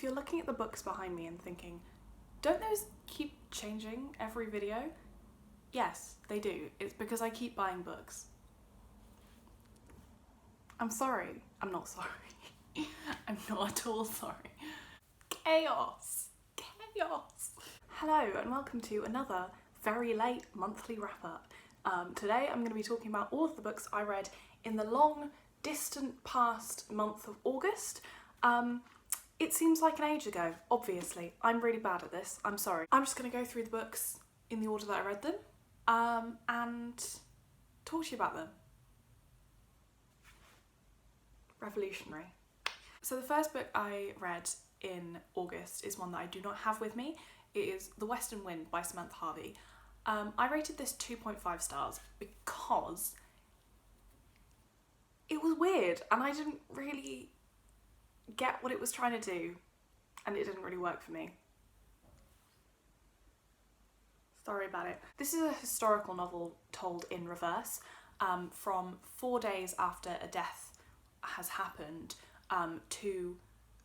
you're looking at the books behind me and thinking, don't those keep changing every video? Yes, they do. It's because I keep buying books. I'm sorry. I'm not sorry. I'm not at all sorry. Chaos. Chaos. Hello and welcome to another very late monthly wrap-up. Today I'm going to be talking about all of the books I read in the long, distant past month of August. It seems like an age ago, obviously. I'm really bad at this, I'm sorry. I'm just going to go through the books in the order that I read them and talk to you about them. Revolutionary. So the first book I read in August is one that I do not have with me. It is The Western Wind by Samantha Harvey. I rated this 2.5 stars because it was weird and I didn't really get what it was trying to do and it didn't really work for me. Sorry about it. This is a historical novel told in reverse, from 4 days after a death has happened to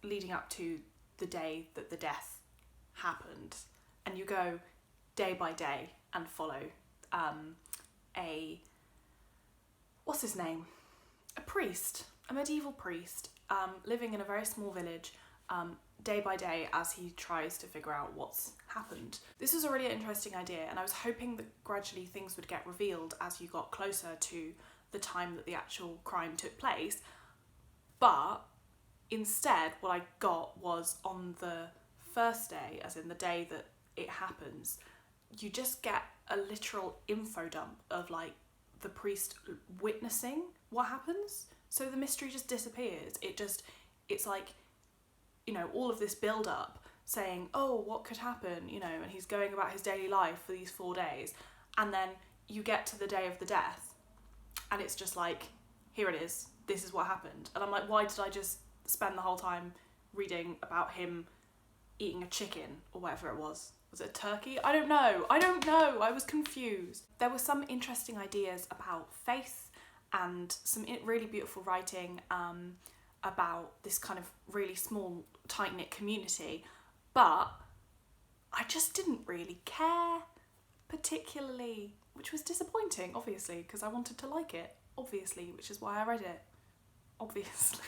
leading up to the day that the death happened, and you go day by day and follow what's his name? A priest, a medieval priest, living in a very small village, day by day as he tries to figure out what's happened. This was a really interesting idea and I was hoping that gradually things would get revealed as you got closer to the time that the actual crime took place, but instead what I got was on the first day, as in the day that it happens, you just get a literal info dump of like the priest witnessing what happens. So the mystery just disappears. It's like, you know, all of this build up saying, oh, what could happen, you know, and he's going about his daily life for these 4 days. And then you get to the day of the death and it's just like, here it is. This is what happened. And I'm like, why did I just spend the whole time reading about him eating a chicken or whatever it was? Was it a turkey? I don't know. I was confused. There were some interesting ideas about faith and some really beautiful writing about this kind of really small, tight-knit community, but I just didn't really care particularly, which was disappointing, obviously, because I wanted to like it, obviously, which is why I read it, obviously.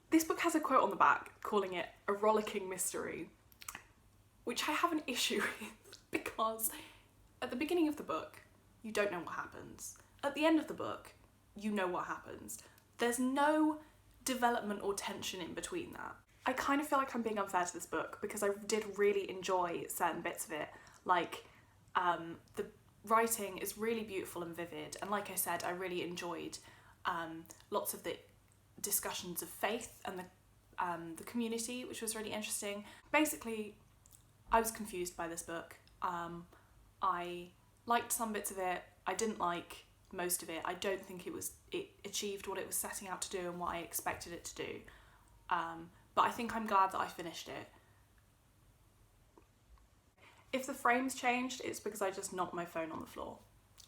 This book has a quote on the back calling it a rollicking mystery, which I have an issue with because at the beginning of the book, you don't know what happens. At the end of the book, you know what happens. There's no development or tension in between that. I kind of feel like I'm being unfair to this book because I did really enjoy certain bits of it. Like, the writing is really beautiful and vivid, and like I said, I really enjoyed lots of the discussions of faith and the community, which was really interesting. Basically, I was confused by this book. I liked some bits of it, I didn't like most of it. I don't think it achieved what it was setting out to do and what I expected it to do. But I think I'm glad that I finished it. If the frames changed, it's because I just knocked my phone on the floor.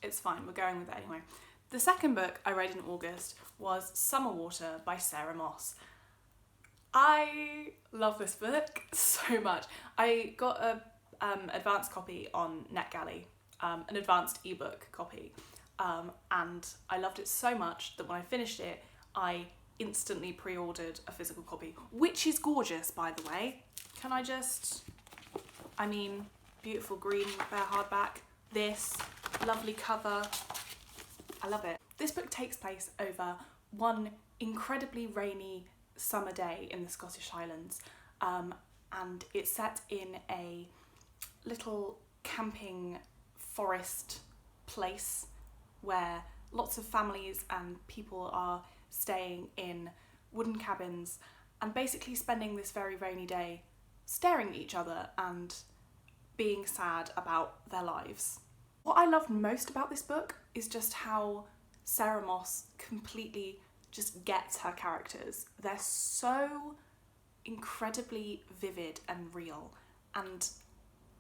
It's fine, we're going with it anyway. The second book I read in August was Summerwater by Sarah Moss. I love this book so much. I got an advanced copy on NetGalley, an advanced ebook copy, and I loved it so much that when I finished it, I instantly pre-ordered a physical copy, which is gorgeous, by the way. Can I just, I mean, beautiful green bare hardback, this lovely cover, I love it. This book takes place over one incredibly rainy summer day in the Scottish Highlands, and it's set in a little camping forest place where lots of families and people are staying in wooden cabins and basically spending this very rainy day staring at each other and being sad about their lives. What I loved most about this book is just how Sarah Moss completely just gets her characters. They're so incredibly vivid and real, and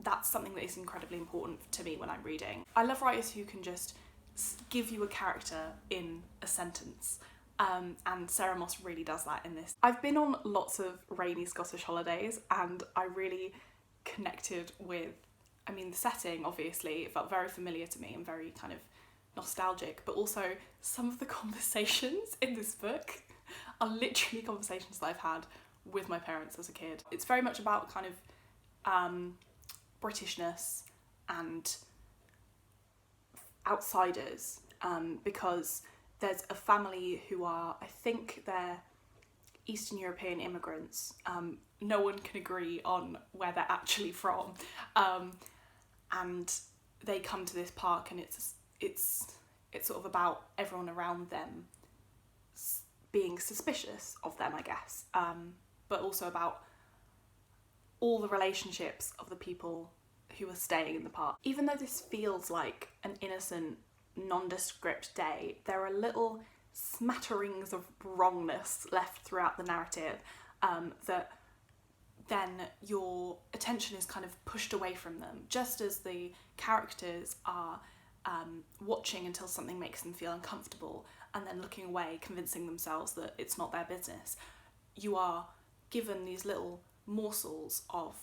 that's something that is incredibly important to me when I'm reading. I love writers who can just give you a character in a sentence. And Sarah Moss really does that in this. I've been on lots of rainy Scottish holidays and I really connected with, I mean, the setting, obviously, it felt very familiar to me and very kind of nostalgic, but also some of the conversations in this book are literally conversations that I've had with my parents as a kid. It's very much about kind of Britishness and outsiders, because there's a family who are, I think they're Eastern European immigrants. No one can agree on where they're actually from. And they come to this park and it's sort of about everyone around them being suspicious of them, I guess. But also about all the relationships of the people who are staying in the park. Even though this feels like an innocent, nondescript day, there are little smatterings of wrongness left throughout the narrative that then your attention is kind of pushed away from them, just as the characters are watching until something makes them feel uncomfortable and then looking away, convincing themselves that it's not their business. You are given these little morsels of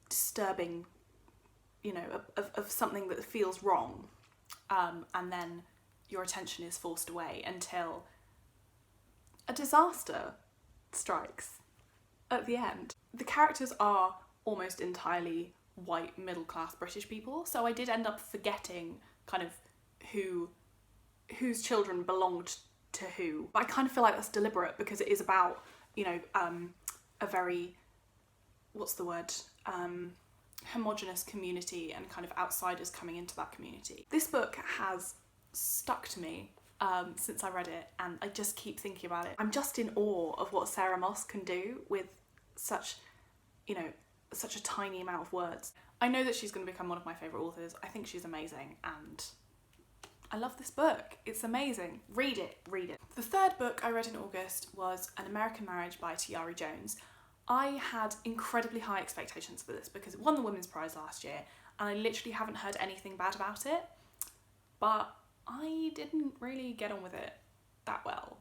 disturbing, you know, of something that feels wrong, and then your attention is forced away until a disaster strikes at the end. The characters are almost entirely white, middle-class British people, so I did end up forgetting kind of whose children belonged to who. But I kind of feel like that's deliberate because it is about, you know, a very, what's the word, homogenous community and kind of outsiders coming into that community. This book has stuck to me since I read it, and I just keep thinking about it. I'm just in awe of what Sarah Moss can do with such, you know, such a tiny amount of words. I know that she's going to become one of my favourite authors. I think she's amazing and I love this book. It's amazing. Read it, read it. The third book I read in August was An American Marriage by Tayari Jones. I had incredibly high expectations for this because it won the Women's Prize last year and I literally haven't heard anything bad about it, but I didn't really get on with it that well,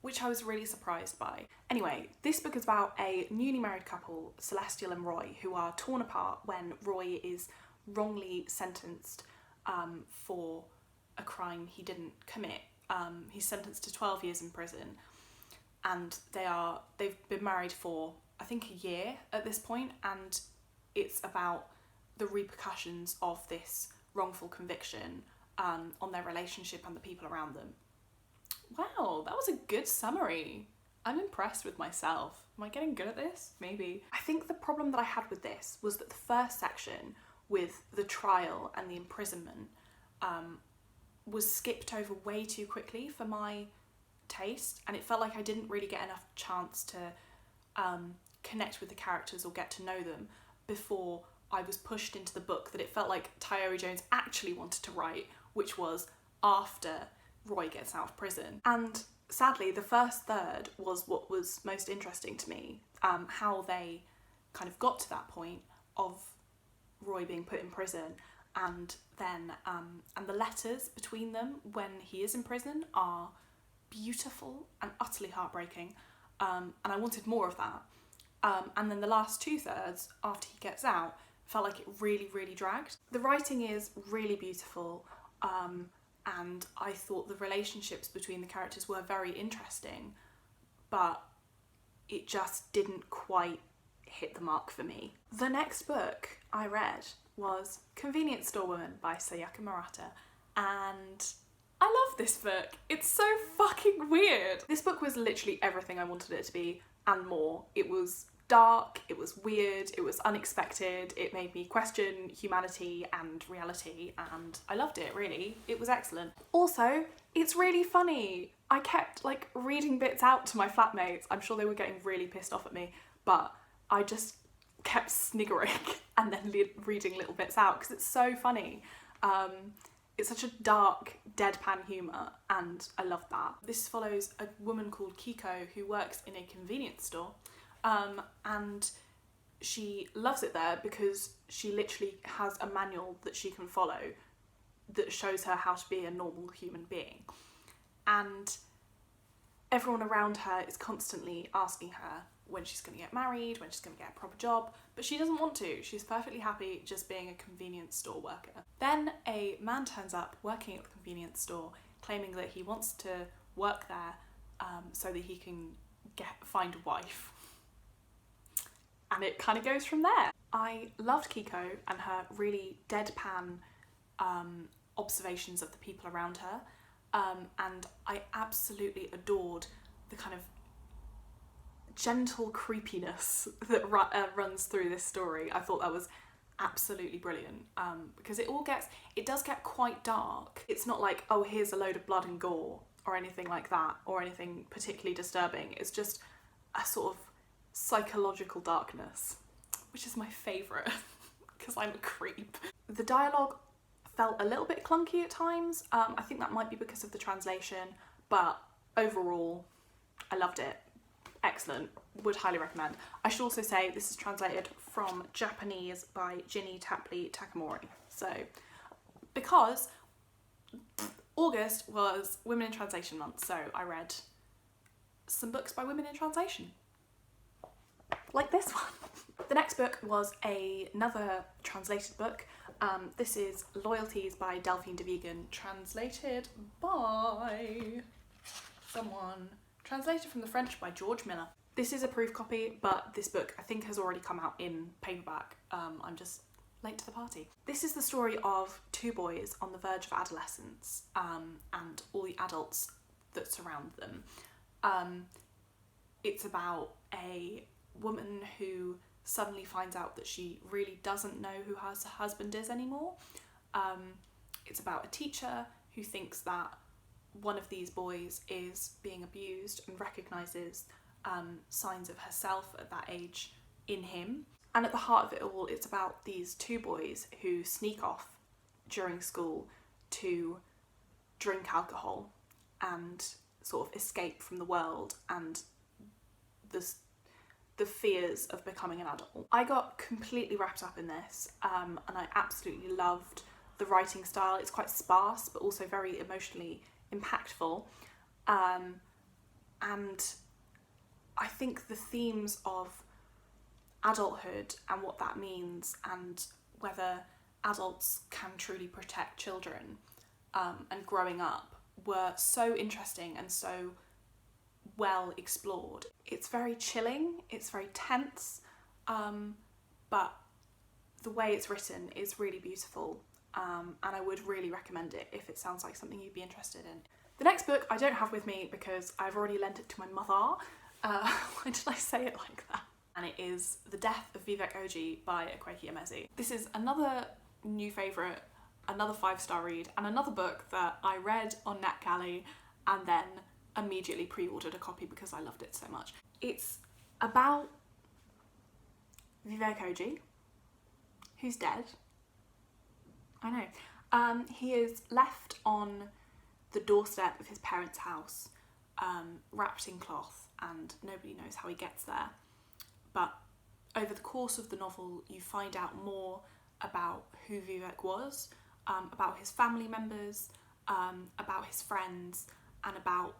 which I was really surprised by. Anyway, this book is about a newly married couple, Celestial and Roy, who are torn apart when Roy is wrongly sentenced for a crime he didn't commit. He's sentenced to 12 years in prison, and they've been married for, I think, a year at this point, and it's about the repercussions of this wrongful conviction on their relationship and the people around them. Wow, that was a good summary. I'm impressed with myself. Am I getting good at this? Maybe. I think the problem that I had with this was that the first section with the trial and the imprisonment was skipped over way too quickly for my taste, and it felt like I didn't really get enough chance to connect with the characters or get to know them before I was pushed into the book that it felt like Tayari Jones actually wanted to write, which was after Roy gets out of prison. And sadly, the first third was what was most interesting to me, how they kind of got to that point of Roy being put in prison, and then and the letters between them when he is in prison are beautiful and utterly heartbreaking, and I wanted more of that. And then the last 2/3 after he gets out felt like it really, really dragged. The writing is really beautiful, and I thought the relationships between the characters were very interesting, but it just didn't quite hit the mark for me. The next book I read was Convenience Store Woman by Sayaka Murata, and I love this book. It's so fucking weird. This book was literally everything I wanted it to be and more. It was dark, it was weird, it was unexpected, it made me question humanity and reality, and I loved it, really. It was excellent. Also, it's really funny. I kept like reading bits out to my flatmates. I'm sure they were getting really pissed off at me, but I just kept sniggering and then reading little bits out because it's so funny. It's such a dark, deadpan humour, and I love that. This follows a woman called Kiko who works in a convenience store, and she loves it there because she literally has a manual that she can follow that shows her how to be a normal human being. And Everyone around her is constantly asking her when she's going to get married, when she's going to get a proper job, but she doesn't want to. She's perfectly happy just being a convenience store worker. Then a man turns up working at the convenience store, claiming that he wants to work there so that he can find a wife. And it kind of goes from there. I loved Kiko and her really deadpan observations of the people around her, and I absolutely adored the kind of gentle creepiness that runs through this story. I thought that was absolutely brilliant, because it does get quite dark. It's not like, oh, here's a load of blood and gore or anything like that, or anything particularly disturbing. It's just a sort of psychological darkness, which is my favourite because I'm a creep. The dialogue felt a little bit clunky at times. I think that might be because of the translation, but overall I loved it. Excellent, would highly recommend. I should also say this is translated from Japanese by Ginny Tapley Takamori. So, because August was Women in Translation month, so I read some books by women in translation. Like this one. The next book was another translated book. This is Loyalties by Delphine de Vigan, translated by someone. Translated from the French by George Miller. This is a proof copy, but this book I think has already come out in paperback. I'm just late to the party. This is the story of two boys on the verge of adolescence, and all the adults that surround them. It's about a woman who suddenly finds out that she really doesn't know who her husband is anymore. It's about a teacher who thinks that one of these boys is being abused and recognises signs of herself at that age in him. And at the heart of it all, it's about these two boys who sneak off during school to drink alcohol and sort of escape from the world and the fears of becoming an adult. I got completely wrapped up in this, and I absolutely loved the writing style. It's quite sparse, but also very emotionally impactful, and I think the themes of adulthood and what that means, and whether adults can truly protect children, and growing up, were so interesting and so well explored. It's very chilling, it's very tense, but the way it's written is really beautiful. And I would really recommend it if it sounds like something you'd be interested in. The next book I don't have with me because I've already lent it to my mother. Why did I say it like that? And it is The Death of Vivec OG by Akwaeke Emezi. This is another new favourite, another 5-star read, and another book that I read on NetGalley and then immediately pre-ordered a copy because I loved it so much. It's about Vivec OG, who's dead. I know. He is left on the doorstep of his parents' house, wrapped in cloth, and nobody knows how he gets there. But over the course of the novel, you find out more about who Vivek was, about his family members, about his friends, and about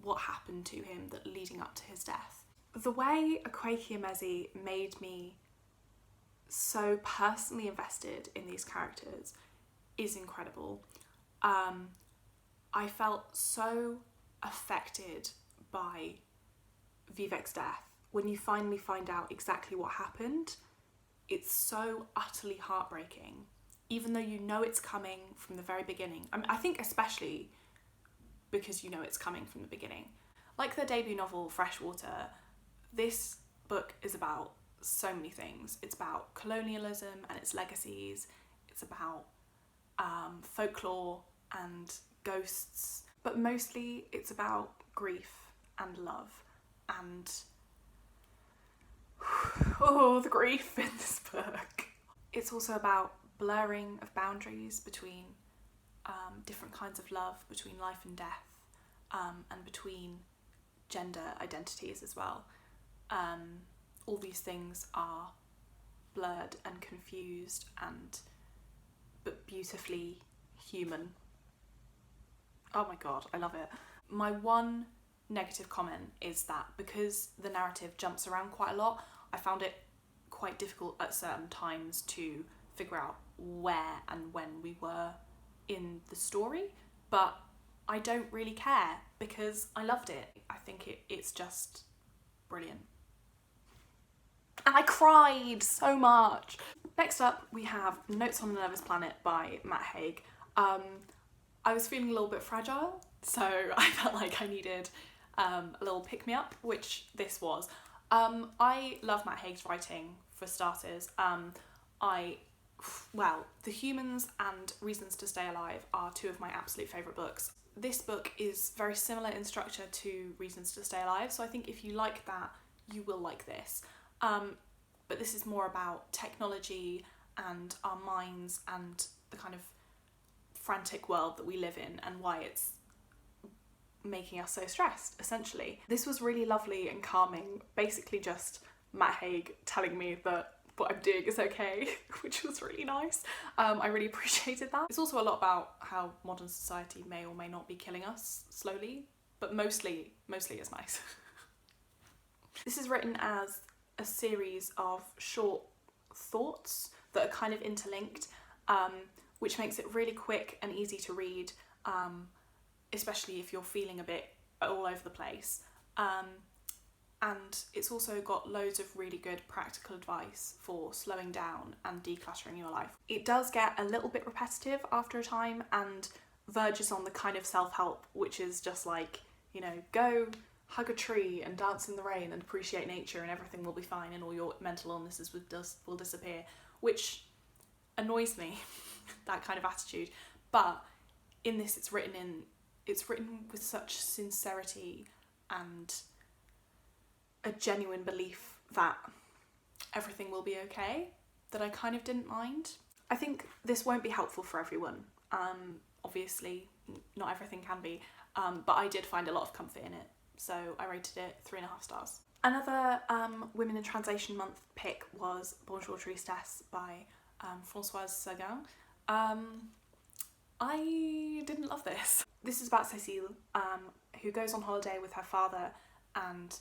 what happened to him leading up to his death. The way Akwaeke Emezi made me so personally invested in these characters is incredible. I felt so affected by Vivek's death. When you finally find out exactly what happened, it's so utterly heartbreaking, even though you know it's coming from the very beginning. I think especially because you know it's coming from the beginning. Like their debut novel, Freshwater, this book is about so many things. It's about colonialism and its legacies. It's about folklore and ghosts, but mostly it's about grief and love and oh, the grief in this book. It's also about blurring of boundaries between different kinds of love, between life and death, and between gender identities as well. All these things are blurred and confused but beautifully human. Oh my god, I love it. My one negative comment is that because the narrative jumps around quite a lot, I found it quite difficult at certain times to figure out where and when we were in the story, but I don't really care because I loved it. I think it's just brilliant. And I cried so much. Next up, we have Notes on a Nervous Planet by Matt Haig. I was feeling a little bit fragile, so I felt like I needed a little pick-me-up, which this was. I love Matt Haig's writing, for starters. The Humans and Reasons to Stay Alive are two of my absolute favourite books. This book is very similar in structure to Reasons to Stay Alive, so I think if you like that, you will like this. But this is more about technology and our minds and the kind of frantic world that we live in and why it's making us so stressed, essentially. This was really lovely and calming, basically just Matt Haig telling me that what I'm doing is okay, which was really nice. I really appreciated that. It's also a lot about how modern society may or may not be killing us slowly, but mostly it's nice. This is written as a series of short thoughts that are kind of interlinked, which makes it really quick and easy to read, especially if you're feeling a bit all over the place. And it's also got loads of really good practical advice for slowing down and decluttering your life. It does get a little bit repetitive after a time and verges on the kind of self-help, which is just like, you know, go hug a tree and dance in the rain and appreciate nature and everything will be fine and all your mental illnesses will disappear, which annoys me, that kind of attitude. But in this, it's written with such sincerity and a genuine belief that everything will be okay that I kind of didn't mind. I think this won't be helpful for everyone. Obviously, not everything can be, but I did find a lot of comfort in it. So I rated it 3.5 stars. Another Women in Translation Month pick was Bonjour, Tristesse by Francoise Sagan. I didn't love this. This is about Cécile, who goes on holiday with her father and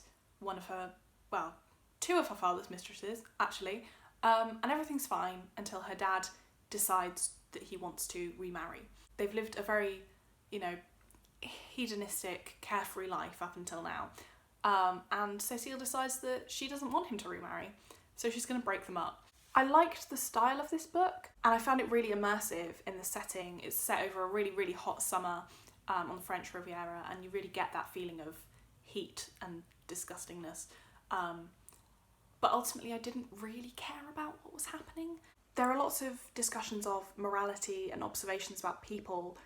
two of her father's mistresses, actually, and everything's fine until her dad decides that he wants to remarry. They've lived a very, hedonistic, carefree life up until now, and Cécile decides that she doesn't want him to remarry, so she's going to break them up. I liked the style of this book, and I found it really immersive in the setting. It's set over a really, really hot summer on the French Riviera, and you really get that feeling of heat and disgustingness. But ultimately, I didn't really care about what was happening. There are lots of discussions of morality and observations about people,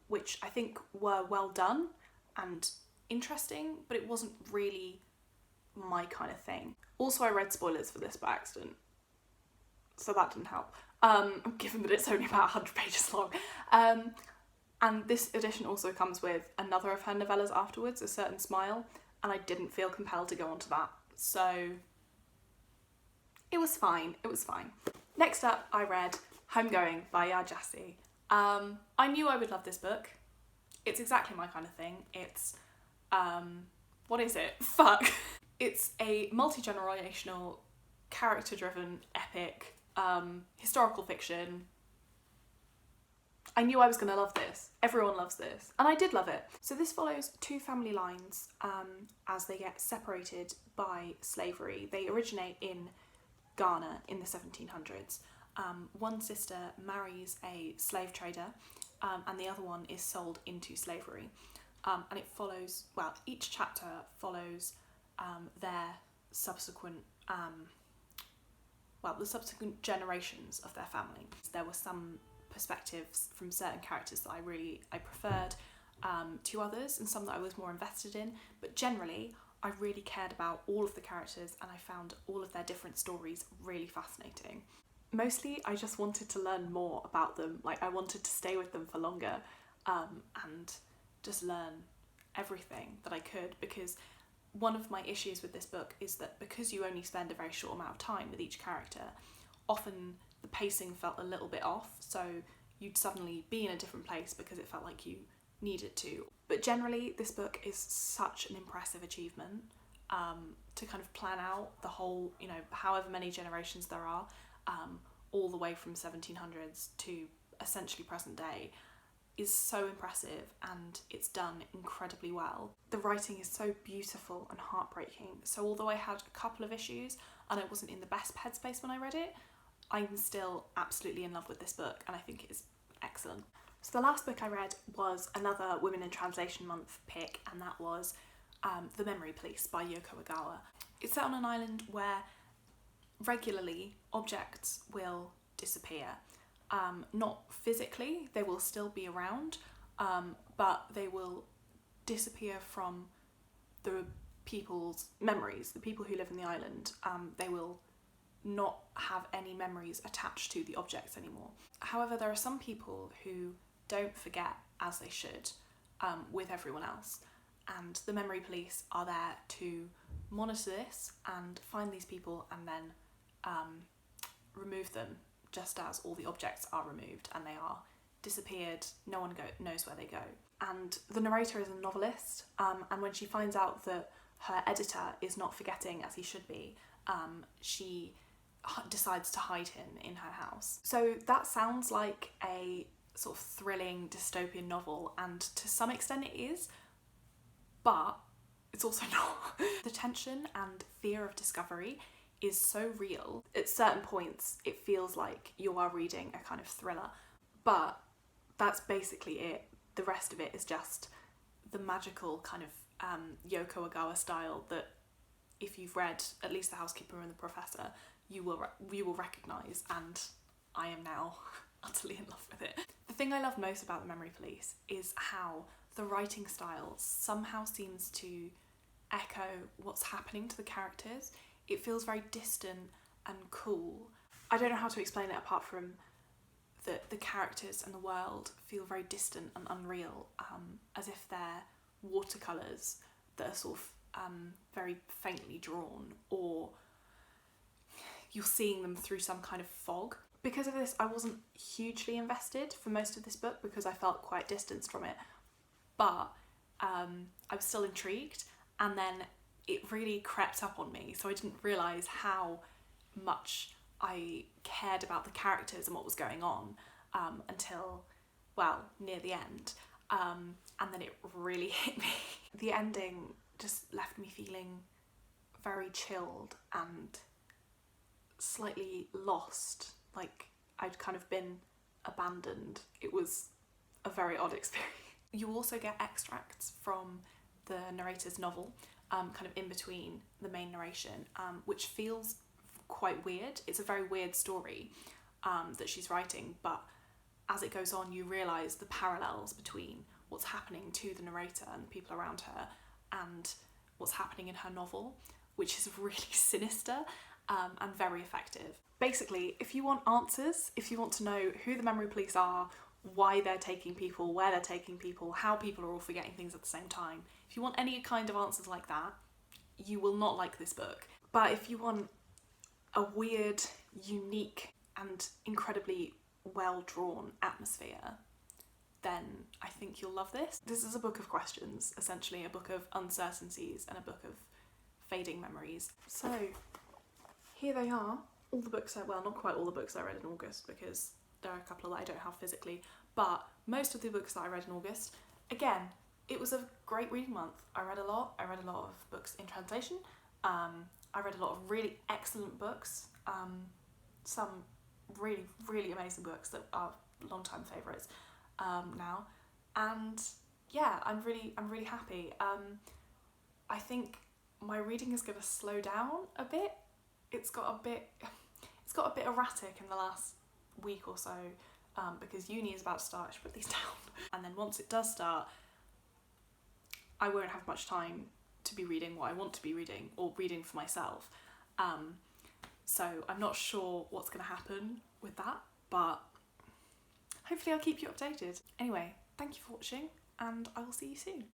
which I think were well done and interesting, but it wasn't really my kind of thing. Also, I read spoilers for this by accident, so that didn't help, given that it's only about 100 pages long. And this edition also comes with another of her novellas afterwards, A Certain Smile, and I didn't feel compelled to go on to that, so it was fine. Next up, I read Homegoing by Yaa Gyasi. I knew I would love this book. It's exactly my kind of thing. It's, what is it? Fuck. It's a multi-generational, character-driven, epic, historical fiction. I knew I was going to love this. Everyone loves this. And I did love it. So this follows two family lines as they get separated by slavery. They originate in Ghana in the 1700s. One sister marries a slave trader and the other one is sold into slavery. And it follows, each chapter follows their subsequent, the subsequent generations of their family. There were some perspectives from certain characters that I preferred to others, and some that I was more invested in, but generally I really cared about all of the characters and I found all of their different stories really fascinating. Mostly I just wanted to learn more about them, I wanted to stay with them for longer and just learn everything that I could, because one of my issues with this book is that because you only spend a very short amount of time with each character, often the pacing felt a little bit off, so you'd suddenly be in a different place because it felt like you needed to. But generally, this book is such an impressive achievement, to kind of plan out the whole, you know, however many generations there are, all the way from 1700s to essentially present day, is so impressive, and it's done incredibly well. The writing is so beautiful and heartbreaking. So although I had a couple of issues and I wasn't in the best headspace when I read it, I'm still absolutely in love with this book, and I think it is excellent. So the last book I read was another Women in Translation Month pick, and that was The Memory Police by Yoko Ogawa. It's set on an island where regularly objects will disappear. Not physically, they will still be around, but they will disappear from the people's memories, the people who live in the island. They will not have any memories attached to the objects anymore. However, there are some people who don't forget as they should, with everyone else, and the memory police are there to monitor this and find these people and then remove them, just as all the objects are removed and they are disappeared. No one knows where they go. And the narrator is a novelist, and when she finds out that her editor is not forgetting as he should be, she decides to hide him in her house. So that sounds like a sort of thrilling dystopian novel, and to some extent it is, but it's also not. The tension and fear of discovery is so real. At certain points it feels like you are reading a kind of thriller, but that's basically it. The rest of it is just the magical kind of Yoko Ogawa style that if you've read at least The Housekeeper and the Professor, you will recognise, and I am now utterly in love with it. The thing I love most about The Memory Police is how the writing style somehow seems to echo what's happening to the characters. It feels very distant and cool. I don't know how to explain it apart from that the characters and the world feel very distant and unreal, as if they're watercolours that are sort of very faintly drawn, or you're seeing them through some kind of fog. Because of this, I wasn't hugely invested for most of this book because I felt quite distanced from it, but I was still intrigued, and then it really crept up on me, so I didn't realise how much I cared about the characters and what was going on until, well, near the end, and then it really hit me. The ending just left me feeling very chilled and slightly lost, like I'd kind of been abandoned. It was a very odd experience. You also get extracts from the narrator's novel, kind of in between the main narration, which feels quite weird. It's a very weird story that she's writing, but as it goes on you realise the parallels between what's happening to the narrator and the people around her and what's happening in her novel, which is really sinister and very effective. Basically, if you want answers, if you want to know who the memory police are, why they're taking people, where they're taking people, how people are all forgetting things at the same time, if you want any kind of answers like that, you will not like this book. But if you want a weird, unique and incredibly well-drawn atmosphere, then I think you'll love this. This is a book of questions, essentially, a book of uncertainties and a book of fading memories. So here they are, all the books well, not quite all the books I read in August, because there are a couple that I don't have physically, but most of the books that I read in August. Again, it was a great reading month. I read a lot of books in translation. I read a lot of really excellent books, some really, really amazing books that are long-time favourites now, and yeah, I'm really happy. I think my reading is going to slow down a bit. It's got a bit erratic in the last week or so, because uni is about to start. I should put these down. And then once it does start, I won't have much time to be reading what I want to be reading, or reading for myself. So I'm not sure what's going to happen with that, but hopefully I'll keep you updated. Anyway, thank you for watching, and I will see you soon.